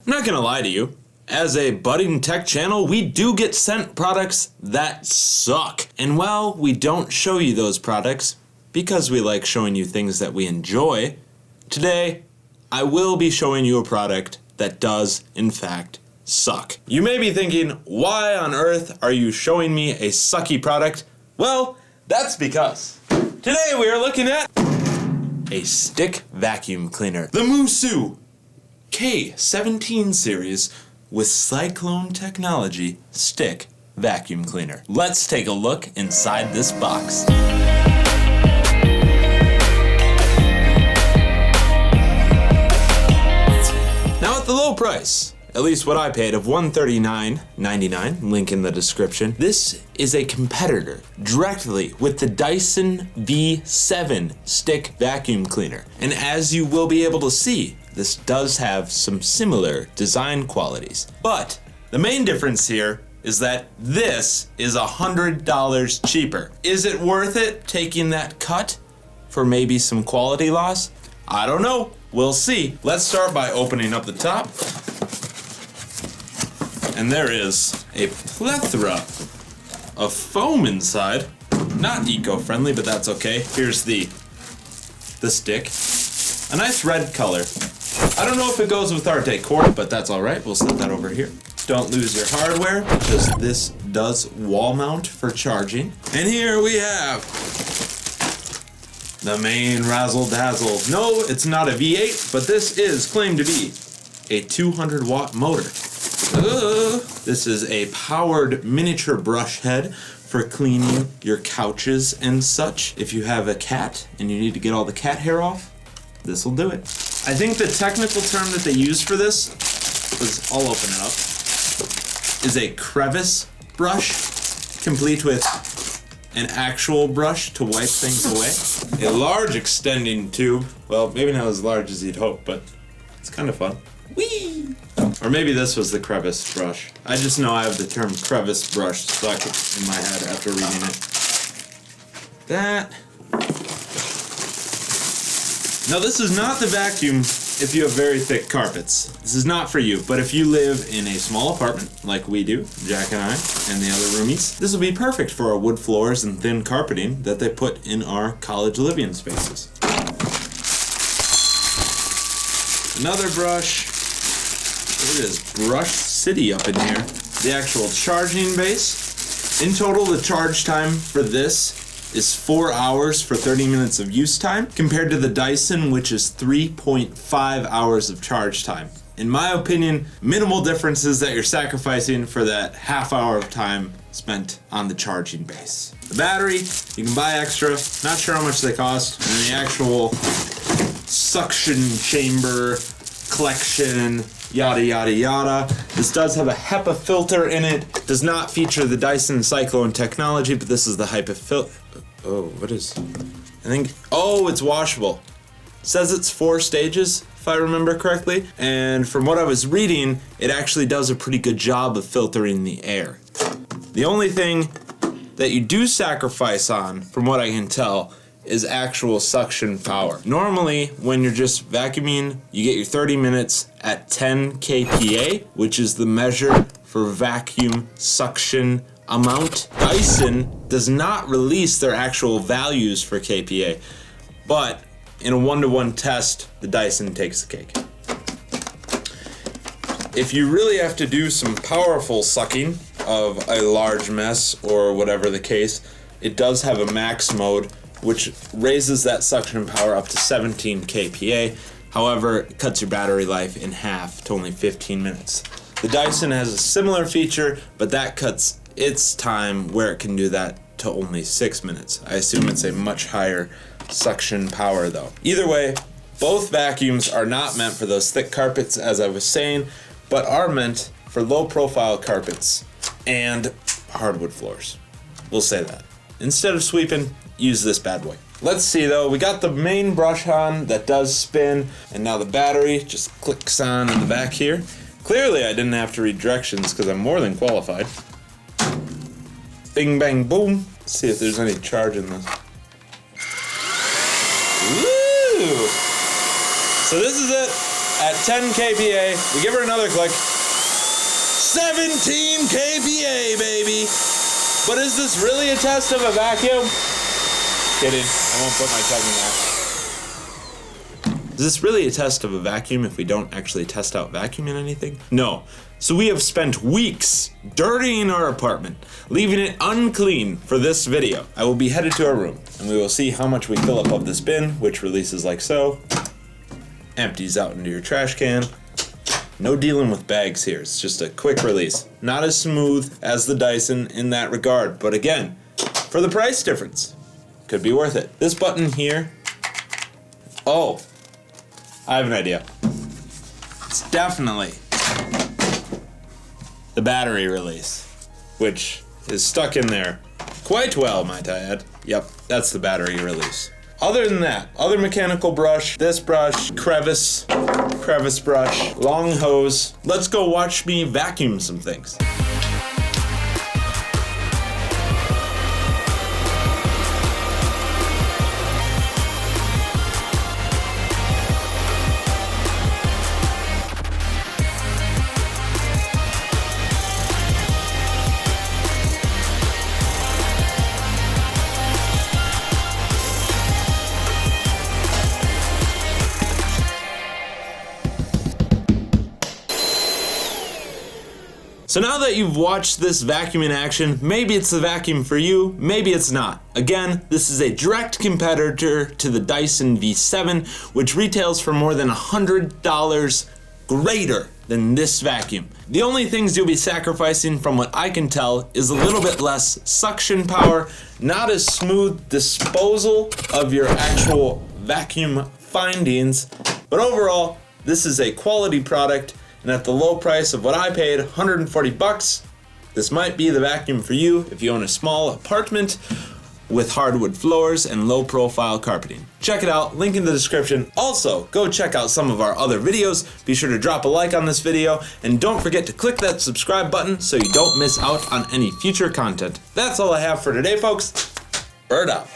I'm not gonna lie to you. As a budding tech channel, we do get sent products that suck. And while we don't show you those products, because we like showing you things that we enjoy, today I will be showing you a product that does, in fact, suck. You may be thinking, why on earth are you showing me a sucky product? Well, that's because today we are looking at a stick vacuum cleaner. The MOOSOO K17 series with cyclone technology stick vacuum cleaner. Let's take a look inside this box. Now at the low price, at least what I paid, of $139.99, link in the description, this is a competitor directly with the Dyson V7 stick vacuum cleaner. And as you will be able to see, this does have some similar design qualities. But the main difference here is that this is $100 cheaper. Is it worth it taking that cut for maybe some quality loss? I don't know. We'll see. Let's start by opening up the top. And there is a plethora of foam inside. Not eco-friendly, but that's okay. Here's the stick. A nice red color. I don't know if it goes with our decor, but that's all right. We'll set that over here. Don't lose your hardware, because this does wall mount for charging. And here we have the main razzle dazzle. No, it's not a V8, but this is claimed to be a 200-watt motor. This is a powered miniature brush head for cleaning your couches and such. If you have a cat and you need to get all the cat hair off, this will do it. I think the technical term that they use for this was, I'll open it up, is a crevice brush, complete with an actual brush to wipe things away. A large extending tube. Well, maybe not as large as you'd hope, but it's kind of fun. Whee! Or maybe this was the crevice brush. I just know I have the term crevice brush stuck in my head after reading it. That. Now this is not the vacuum if you have very thick carpets. This is not for you, but if you live in a small apartment, like we do, Jack and I, and the other roomies, this will be perfect for our wood floors and thin carpeting that they put in our college living spaces. Another brush. It is Brush City up in here. The actual charging base. In total, the charge time for this is 4 hours for 30 minutes of use time, compared to the Dyson, which is 3.5 hours of charge time. In my opinion, minimal differences that you're sacrificing for that half hour of time spent on the charging base. The battery, you can buy extra, not sure how much they cost, and then the actual suction chamber collection, yada yada yada. This does have a HEPA filter in it. Does not feature the Dyson Cyclone technology, but this is the HEPA filter. Oh, what is? I think. Oh, it's washable. It says it's 4 stages, if I remember correctly. And from what I was reading, it actually does a pretty good job of filtering the air. The only thing that you do sacrifice on, from what I can tell, is actual suction power. Normally, when you're just vacuuming, you get your 30 minutes at 10 kPa, which is the measure for vacuum suction amount. Dyson does not release their actual values for kPa, but in a 1-to-1 test, the Dyson takes the cake. If you really have to do some powerful sucking of a large mess or whatever the case, it does have a max mode, which raises that suction power up to 17 kPa. However, it cuts your battery life in half to only 15 minutes. The Dyson has a similar feature, but that cuts its time where it can do that to only 6 minutes. I assume it's a much higher suction power though. Either way, both vacuums are not meant for those thick carpets, as I was saying, but are meant for low profile carpets and hardwood floors. We'll say that. Instead of sweeping, use this bad boy. Let's see though, we got the main brush on that does spin, and now the battery just clicks on in the back here. Clearly I didn't have to read directions because I'm more than qualified. Bing bang boom. Let's see if there's any charge in this. Woo! So this is it. at 10 kPa. We give her another click. 17 kPa, baby. But is this really a test of a vacuum? Kidding. I won't put my tongue in that. Is this really a test of a vacuum if we don't actually test out vacuuming anything? No. So we have spent weeks dirtying our apartment, leaving it unclean for this video. I will be headed to our room, and we will see how much we fill up of this bin, which releases like so. Empties out into your trash can. No dealing with bags here, it's just a quick release. Not as smooth as the Dyson in that regard, but again, for the price difference, could be worth it. This button here, oh, I have an idea. It's definitely the battery release, which is stuck in there quite well, might I add. Yep, that's the battery release. Other than that, other mechanical brush, this brush, crevice brush, long hose. Let's go watch me vacuum some things. So now that you've watched this vacuum in action, maybe it's the vacuum for you, maybe it's not. Again, this is a direct competitor to the Dyson V7, which retails for more than $100 greater than this vacuum. The only things you'll be sacrificing, from what I can tell, is a little bit less suction power, not as smooth disposal of your actual vacuum findings, but overall, this is a quality product. And at the low price of what I paid, 140 bucks, this might be the vacuum for you if you own a small apartment with hardwood floors and low profile carpeting. Check it out, link in the description. Also, go check out some of our other videos. Be sure to drop a like on this video, and don't forget to click that subscribe button so you don't miss out on any future content. That's all I have for today, folks. Bird out.